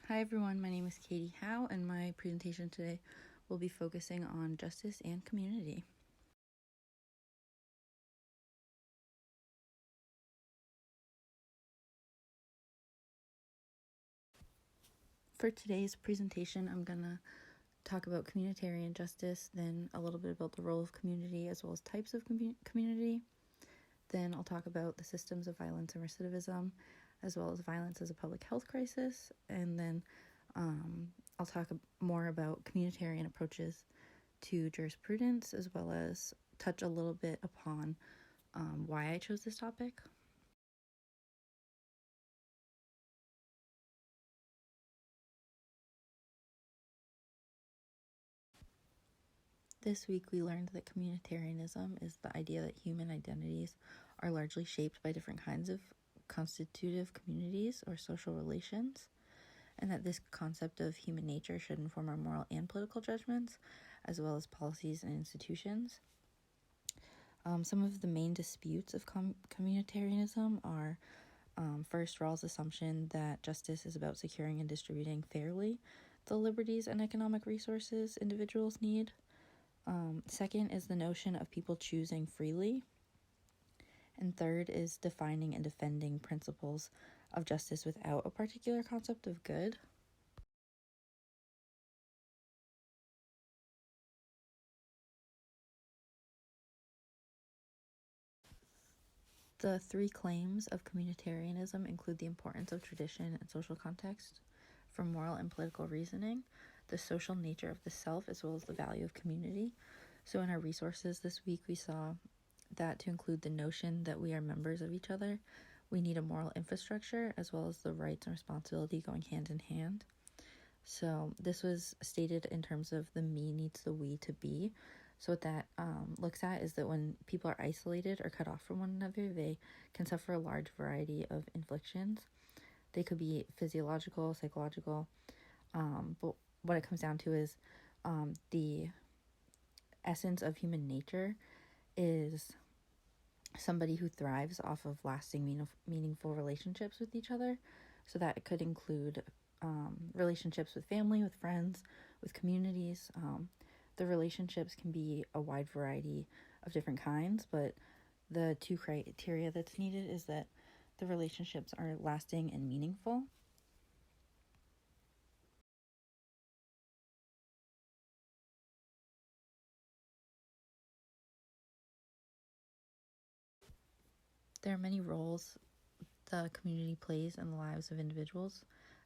Hi everyone, my name is Katie Howe, and my presentation today will be focusing on justice and community. For today's presentation, I'm going to talk about communitarian justice, then a little bit about the role of community as well as types of community. Then I'll talk about the systems of violence and recidivism, as well as violence as a public health crisis, and then I'll talk more about communitarian approaches to jurisprudence, as well as touch a little bit upon why I chose this topic. This week we learned that communitarianism is the idea that human identities are largely shaped by different kinds of constitutive communities or social relations, and that this concept of human nature should inform our moral and political judgments, as well as policies and institutions. Some of the main disputes of communitarianism are first, Rawls' assumption that justice is about securing and distributing fairly the liberties and economic resources individuals need. Second is the notion of people choosing freely. And third is defining and defending principles of justice without a particular concept of good. The three claims of communitarianism include the importance of tradition and social context for moral and political reasoning, the social nature of the self, as well as the value of community. So in our resources this week, we saw that to include the notion that we are members of each other, we need a moral infrastructure, as well as the rights and responsibility going hand in hand. So this was stated in terms of the me needs the we to be. So what that looks at is that when people are isolated or cut off from one another, they can suffer a large variety of inflictions. They could be physiological, psychological, but what it comes down to is the essence of human nature is somebody who thrives off of lasting, meaningful relationships with each other. So that could include relationships with family, with friends, with communities. The relationships can be a wide variety of different kinds, but the two criteria that's needed is that the relationships are lasting and meaningful. There are many roles the community plays in the lives of individuals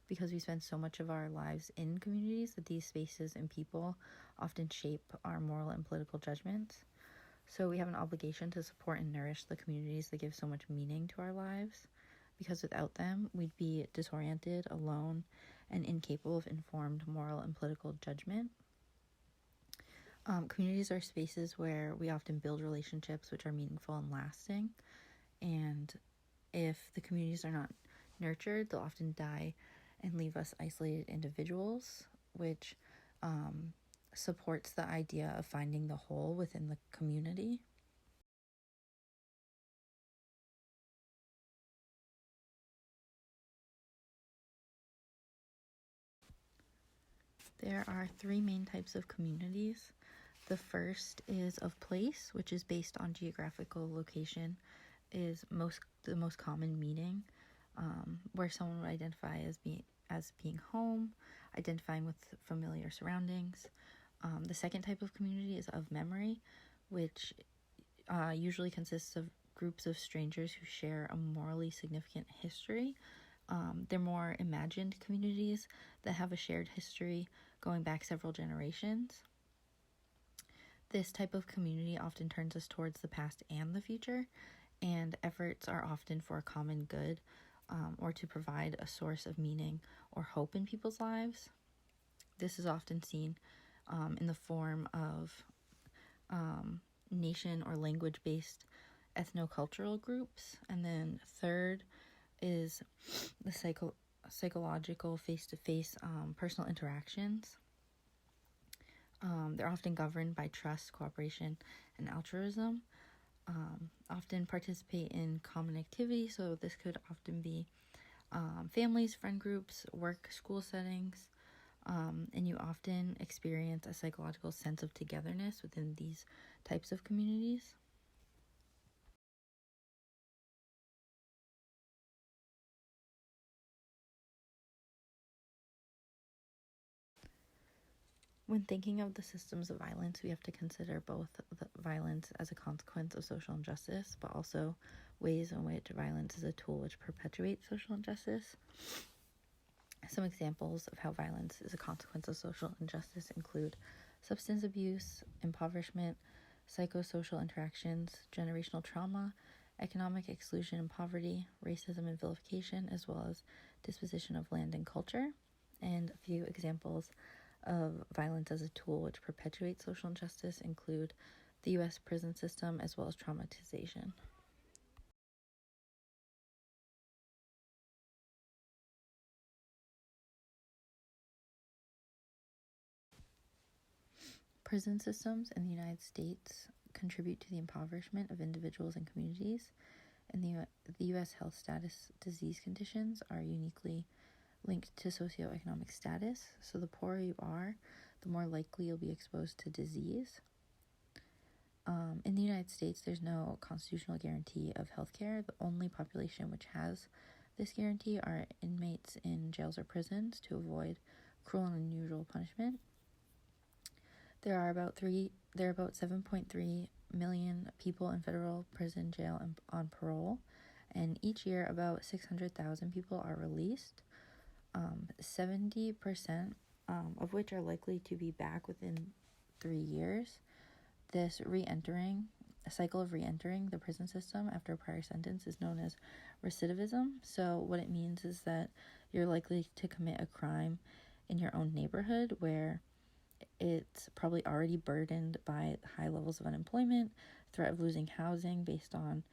because we spend so much of our lives in communities that these spaces and people often shape our moral and political judgments. So we have an obligation to support and nourish the communities that give so much meaning to our lives, because without them, we'd be disoriented, alone, and incapable of informed moral and political judgment. Communities are spaces where we often build relationships which are meaningful and lasting, and if the communities are not nurtured, they'll often die and leave us isolated individuals, which supports the idea of finding the whole within the community. There are three main types of communities. The first is of place, which is based on geographical location, is the most common meaning, where someone would identify as being home, identifying with familiar surroundings. The second type of community is of memory, which usually consists of groups of strangers who share a morally significant history. They're more imagined communities that have a shared history going back several generations. This type of community often turns us towards the past and the future, and efforts are often for a common good, or to provide a source of meaning or hope in people's lives. This is often seen in the form of nation or language-based ethnocultural groups. And then third is the psychological face-to-face personal interactions. They're often governed by trust, cooperation, and altruism. Often participate in common activity, so this could often be families, friend groups, work, school settings, and you often experience a psychological sense of togetherness within these types of communities. When thinking of the systems of violence, we have to consider both the violence as a consequence of social injustice, but also ways in which violence is a tool which perpetuates social injustice. Some examples of how violence is a consequence of social injustice include substance abuse, impoverishment, psychosocial interactions, generational trauma, economic exclusion and poverty, racism and vilification, as well as disposition of land and culture. And a few examples of violence as a tool which perpetuates social injustice include the U.S. prison system as well as traumatization. Prison systems in the United States contribute to the impoverishment of individuals and communities, and the U.S. health status disease conditions are uniquely linked to socioeconomic status. So the poorer you are, the more likely you'll be exposed to disease. In the United States, there's no constitutional guarantee of healthcare. The only population which has this guarantee are inmates in jails or prisons to avoid cruel and unusual punishment. There are about 7.3 million people in federal prison, jail, and on parole, and each year about 600,000 people are released. 70% of which are likely to be back within 3 years. This cycle of re-entering the prison system after a prior sentence is known as recidivism. So what it means is that you're likely to commit a crime in your own neighborhood where it's probably already burdened by high levels of unemployment, threat of losing housing based on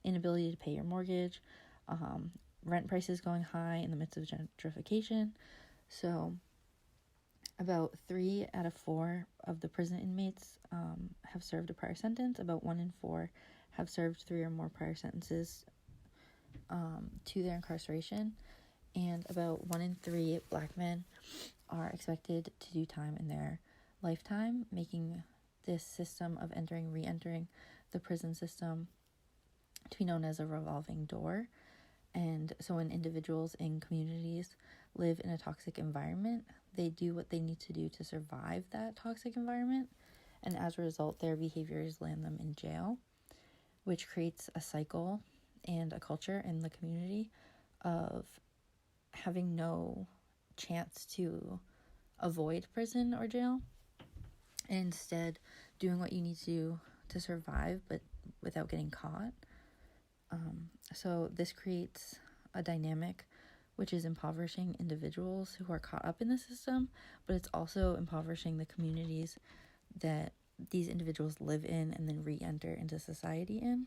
inability to pay your mortgage, rent prices going high in the midst of gentrification. So about 3 out of 4 of the prison inmates have served a prior sentence. About 1 in 4 have served 3 or more prior sentences to their incarceration. And about 1 in 3 Black men are expected to do time in their lifetime, making this system of re-entering the prison system to be known as a revolving door. And so when individuals in communities live in a toxic environment, they do what they need to do to survive that toxic environment. And as a result, their behaviors land them in jail, which creates a cycle and a culture in the community of having no chance to avoid prison or jail, and instead doing what you need to survive, but without getting caught. So this creates a dynamic which is impoverishing individuals who are caught up in the system, but it's also impoverishing the communities that these individuals live in and then re-enter into society in.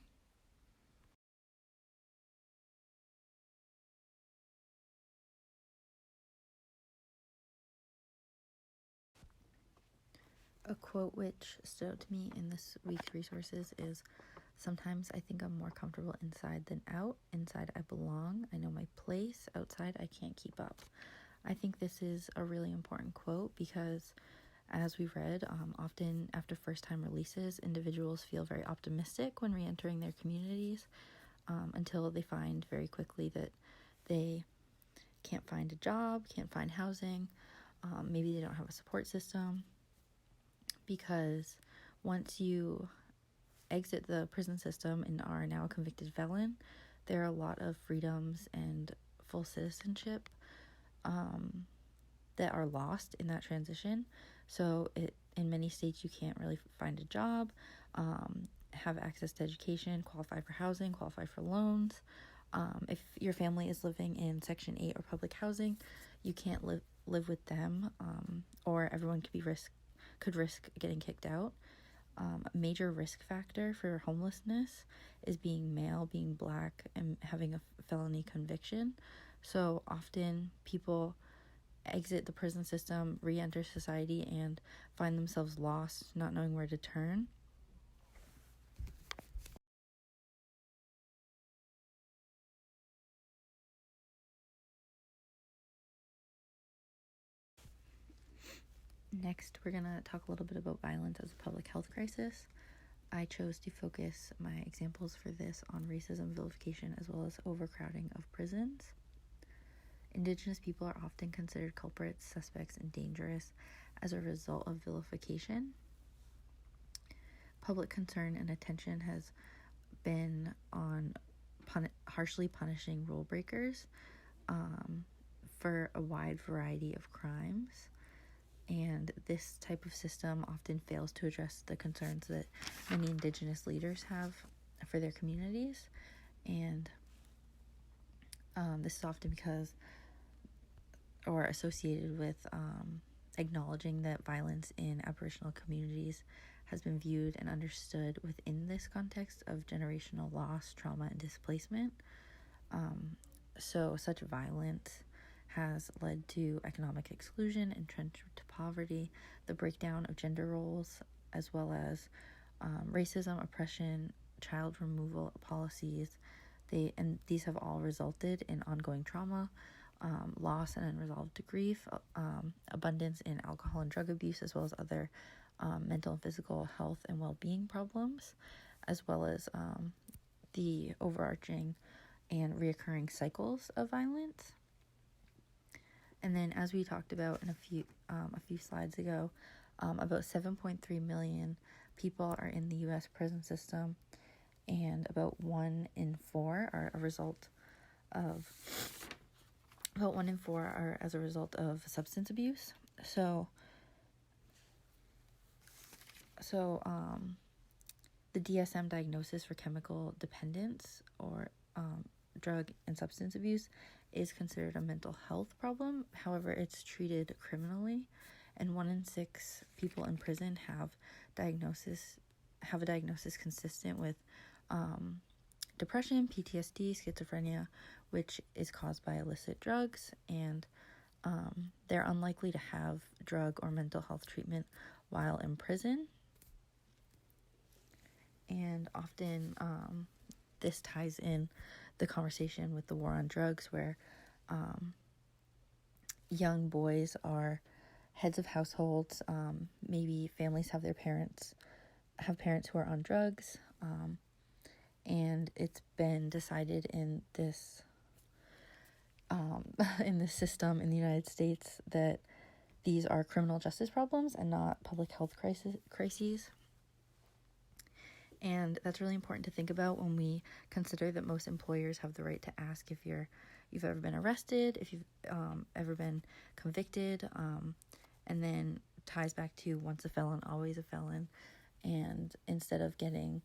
A quote which stood out to me in this week's resources is, "Sometimes I think I'm more comfortable inside than out. Inside I belong. I know my place. Outside I can't keep up." I think this is a really important quote because, as we read, often after first-time releases, individuals feel very optimistic when re-entering their communities until they find very quickly that they can't find a job, can't find housing, maybe they don't have a support system, because once you exit the prison system and are now a convicted felon, there are a lot of freedoms and full citizenship that are lost in that transition. So in many states you can't really find a job, have access to education, qualify for housing, qualify for loans. If your family is living in Section 8 or public housing, you can't live with them, or everyone could risk getting kicked out. A major risk factor for homelessness is being male, being Black, and having a felony conviction. So often people exit the prison system, re-enter society, and find themselves lost, not knowing where to turn. Next, we're going to talk a little bit about violence as a public health crisis. I chose to focus my examples for this on racism, vilification, as well as overcrowding of prisons. Indigenous people are often considered culprits, suspects, and dangerous as a result of vilification. Public concern and attention has been on harshly punishing rule breakers for a wide variety of crimes. And this type of system often fails to address the concerns that many Indigenous leaders have for their communities. And this is often because, or associated with, acknowledging that violence in Aboriginal communities has been viewed and understood within this context of generational loss, trauma, and displacement. So such violence has led to economic exclusion, entrenchment to poverty, the breakdown of gender roles, as well as racism, oppression, child removal policies. These have all resulted in ongoing trauma, loss and unresolved grief, abundance in alcohol and drug abuse, as well as other mental and physical health and well-being problems, as well as the overarching and reoccurring cycles of violence. And then, as we talked about in a few slides ago, about 7.3 million people are in the U.S. prison system, and about 1 in 4 are as a result of substance abuse. So the DSM diagnosis for chemical dependence or drug and substance abuse is considered a mental health problem. However, it's treated criminally, and 1 in 6 people in prison have a diagnosis consistent with depression, PTSD, schizophrenia, which is caused by illicit drugs, and they're unlikely to have drug or mental health treatment while in prison. And often this ties in the conversation with the war on drugs, where young boys are heads of households. Maybe families have parents who are on drugs, and it's been decided in this system in the United States that these are criminal justice problems and not public health crises. And that's really important to think about when we consider that most employers have the right to ask if you've ever been arrested, if you've ever been convicted, and then ties back to once a felon, always a felon. And instead of getting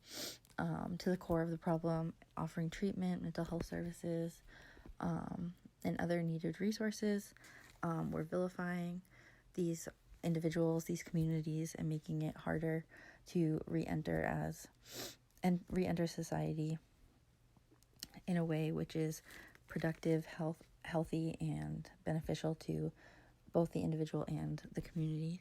to the core of the problem, offering treatment, mental health services, and other needed resources, we're vilifying these individuals, these communities, and making it harder to re-enter society in a way which is productive, healthy, and beneficial to both the individual and the community.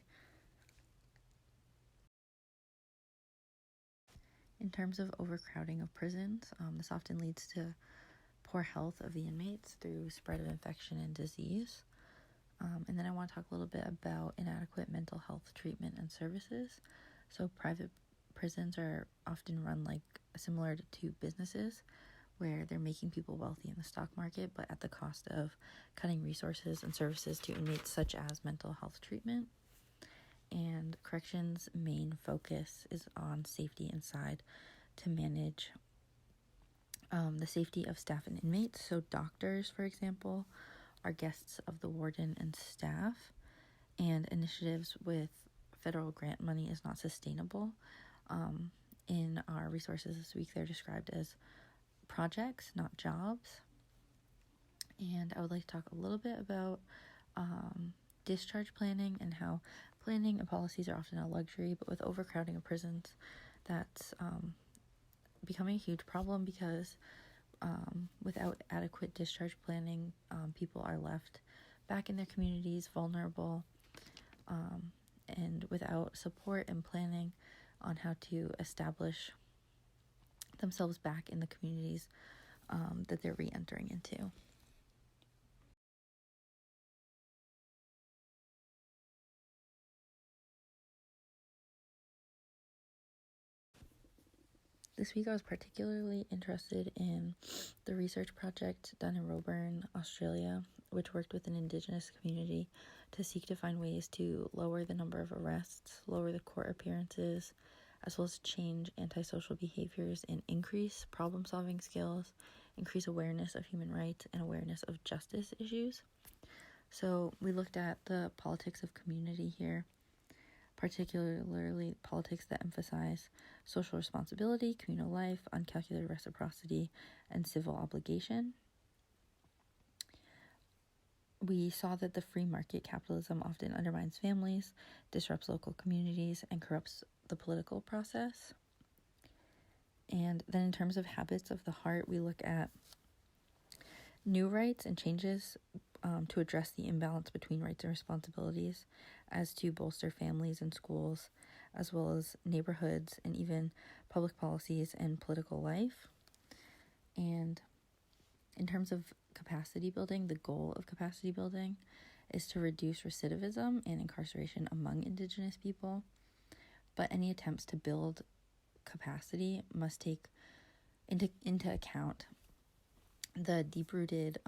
In terms of overcrowding of prisons, this often leads to poor health of the inmates through spread of infection and disease. And then I want to talk a little bit about inadequate mental health treatment and services. So private prisons are often run similar to businesses, where they're making people wealthy in the stock market, but at the cost of cutting resources and services to inmates such as mental health treatment. And corrections' main focus is on safety inside to manage the safety of staff and inmates. So doctors, for example, are guests of the warden and staff, and initiatives with federal grant money is not sustainable. In our resources this week, they're described as projects, not jobs. And I would like to talk a little bit about discharge planning and how planning and policies are often a luxury, but with overcrowding of prisons, that's becoming a huge problem because without adequate discharge planning, people are left back in their communities vulnerable, and without support and planning on how to establish themselves back in the communities that they're re-entering into. This week I was particularly interested in the research project done in Roebourne, Australia, which worked with an Indigenous community to seek to find ways to lower the number of arrests, lower the court appearances, as well as change antisocial behaviors and increase problem-solving skills, increase awareness of human rights, and awareness of justice issues. So we looked at the politics of community here, particularly politics that emphasize social responsibility, communal life, uncalculated reciprocity, and civil obligation. We saw that the free market capitalism often undermines families, disrupts local communities, and corrupts the political process. And then in terms of habits of the heart, we look at new rights and changes to address the imbalance between rights and responsibilities, as to bolster families and schools, as well as neighborhoods and even public policies and political life. And in terms of capacity building, the goal of capacity building is to reduce recidivism and incarceration among Indigenous people. But any attempts to build capacity must take into account the deep-rooted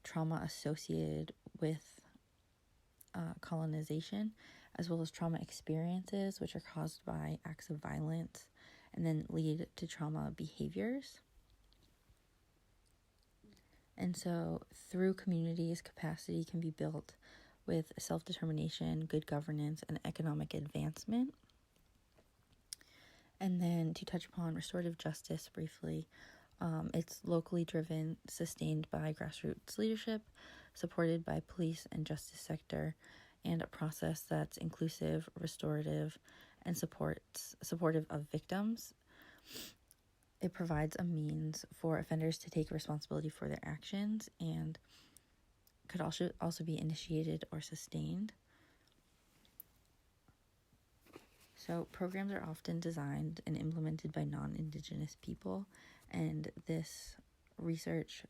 trauma associated with colonization, as well as trauma experiences which are caused by acts of violence and then lead to trauma behaviors. And so through communities, capacity can be built with self-determination, good governance, and economic advancement. And then to touch upon restorative justice briefly, it's locally driven, sustained by grassroots leadership, supported by police and justice sector, and a process that's inclusive, restorative, and supportive of victims. It provides a means for offenders to take responsibility for their actions and could also be initiated or sustained. So programs are often designed and implemented by non-Indigenous people, and this research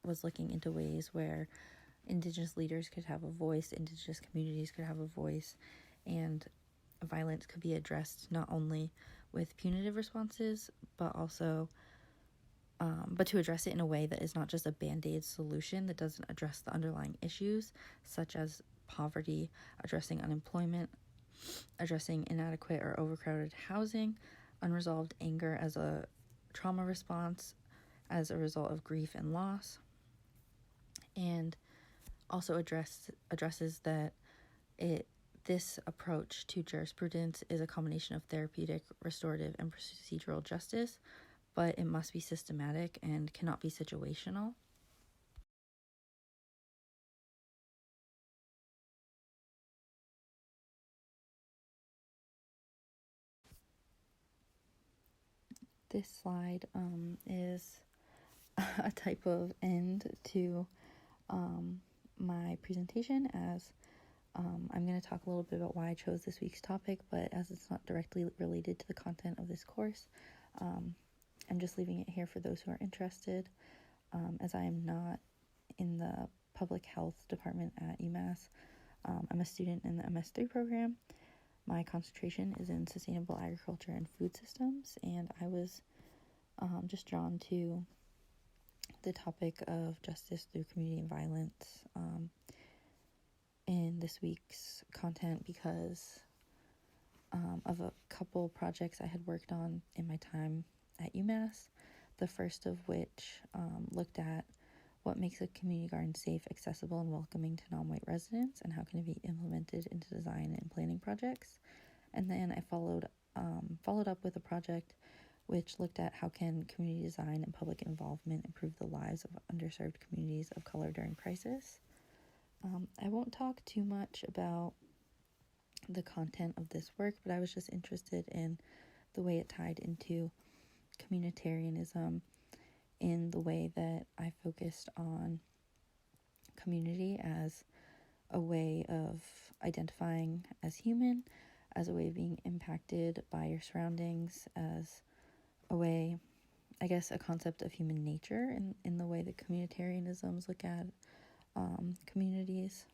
was looking into ways where Indigenous leaders could have a voice, Indigenous communities could have a voice, and violence could be addressed not only with punitive responses, but also but to address it in a way that is not just a band-aid solution that doesn't address the underlying issues, such as poverty, addressing unemployment, addressing inadequate or overcrowded housing, unresolved anger as a trauma response as a result of grief and loss, and also addresses that this approach to jurisprudence is a combination of therapeutic, restorative, and procedural justice, but it must be systematic and cannot be situational. This slide is a type of end to my presentation, as I'm going to talk a little bit about why I chose this week's topic, but as it's not directly related to the content of this course, I'm just leaving it here for those who are interested, as I am not in the public health department at UMass. I'm a student in the MS3 program. My concentration is in sustainable agriculture and food systems, and I was just drawn to the topic of justice through community and violence in this week's content because of a couple projects I had worked on in my time at UMass, the first of which looked at what makes a community garden safe, accessible, and welcoming to non-white residents, and how can it be implemented into design and planning projects. And then I followed up with a project which looked at how can community design and public involvement improve the lives of underserved communities of color during crisis. I won't talk too much about the content of this work, but I was just interested in the way it tied into communitarianism, in the way that I focused on community as a way of identifying as human, as a way of being impacted by your surroundings, as a way, I guess, a concept of human nature in the way that communitarianisms look at communities,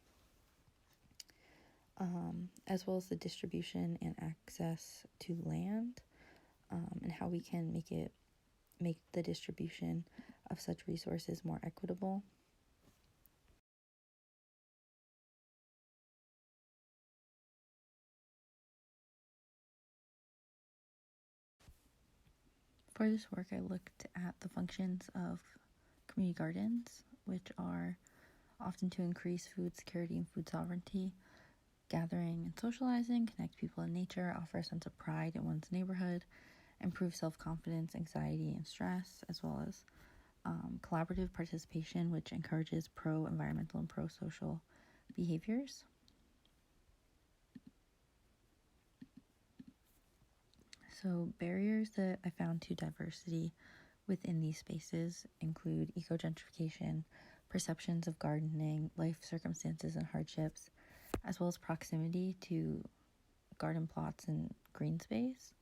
as well as the distribution and access to land, and how we can make the distribution of such resources more equitable. For this work, I looked at the functions of community gardens, which are often to increase food security and food sovereignty, gathering and socializing, connect people in nature, offer a sense of pride in one's neighborhood, improve self-confidence, anxiety, and stress, as well as collaborative participation, which encourages pro-environmental and pro-social behaviors. So barriers that I found to diversity within these spaces include eco-gentrification, perceptions of gardening, life circumstances and hardships, as well as proximity to garden plots and green space.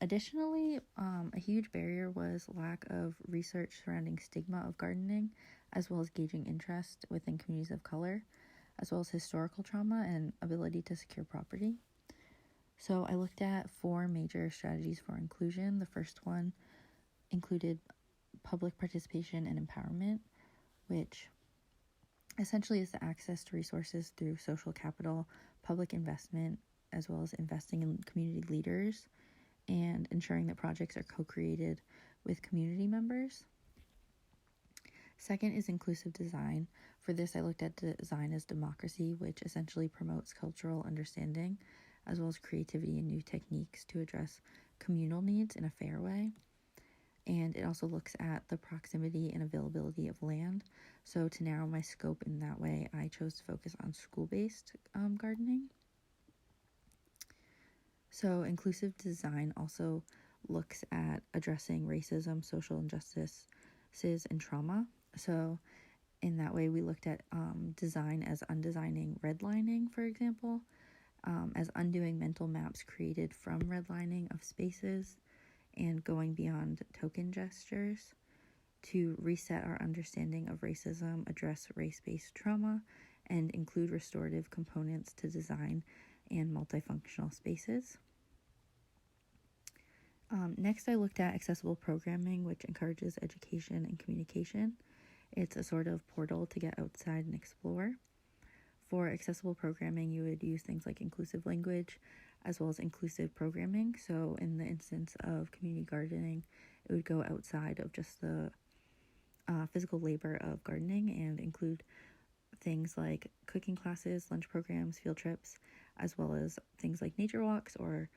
Additionally, a huge barrier was lack of research surrounding stigma of gardening, as well as gauging interest within communities of color, as well as historical trauma and ability to secure property. So I looked at 4 major strategies for inclusion. The first one included public participation and empowerment, which essentially is the access to resources through social capital, public investment, as well as investing in community leaders and ensuring that projects are co-created with community members. Second is inclusive design. For this, I looked at design as democracy, which essentially promotes cultural understanding as well as creativity and new techniques to address communal needs in a fair way. And it also looks at the proximity and availability of land. So to narrow my scope in that way, I chose to focus on school-based gardening. So inclusive design also looks at addressing racism, social injustices, and trauma. So in that way, we looked at design as undesigning redlining, for example, as undoing mental maps created from redlining of spaces and going beyond token gestures to reset our understanding of racism, address race-based trauma, and include restorative components to design and multifunctional spaces. Next, I looked at accessible programming, which encourages education and communication. It's a sort of portal to get outside and explore. For accessible programming, you would use things like inclusive language as well as inclusive programming. So in the instance of community gardening, it would go outside of just the physical labor of gardening and include things like cooking classes, lunch programs, field trips, as well as things like nature walks or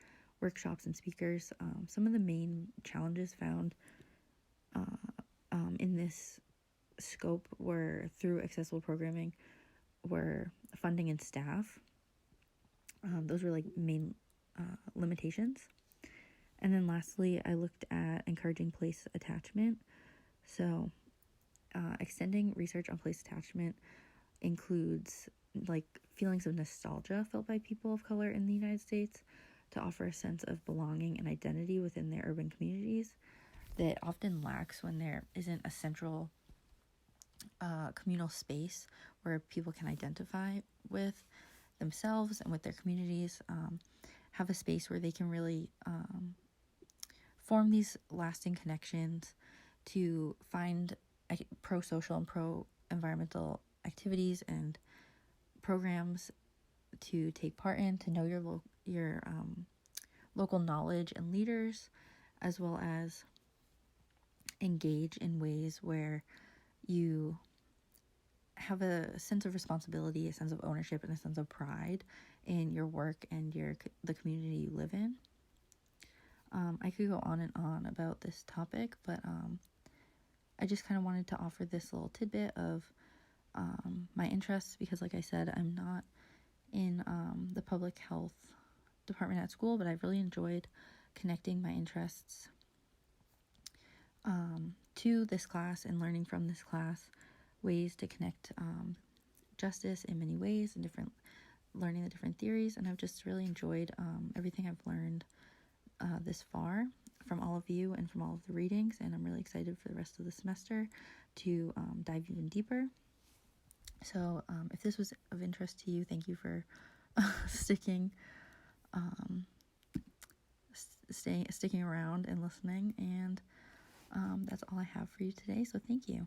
workshops and speakers. Some of the main challenges found in this scope were through accessible programming were funding and staff. Those were like main limitations. And then lastly, I looked at encouraging place attachment. So extending research on place attachment includes like feelings of nostalgia felt by people of color in the United States to offer a sense of belonging and identity within their urban communities that often lacks when there isn't a central communal space where people can identify with themselves and with their communities, have a space where they can really form these lasting connections to find pro-social and pro-environmental activities and programs to take part in, to know your local knowledge and leaders, as well as engage in ways where you have a sense of responsibility, a sense of ownership, and a sense of pride in your work and the community you live in. I could go on and on about this topic, but I just kind of wanted to offer this little tidbit of my interests because, like I said, I'm not in the public health department at school, but I've really enjoyed connecting my interests to this class and learning from this class ways to connect justice in many ways and learning the different theories. And I've just really enjoyed everything I've learned this far from all of you and from all of the readings, and I'm really excited for the rest of the semester to dive even deeper. So if this was of interest to you, thanking sticking around and listening. And that's all I have for you today. So thank you.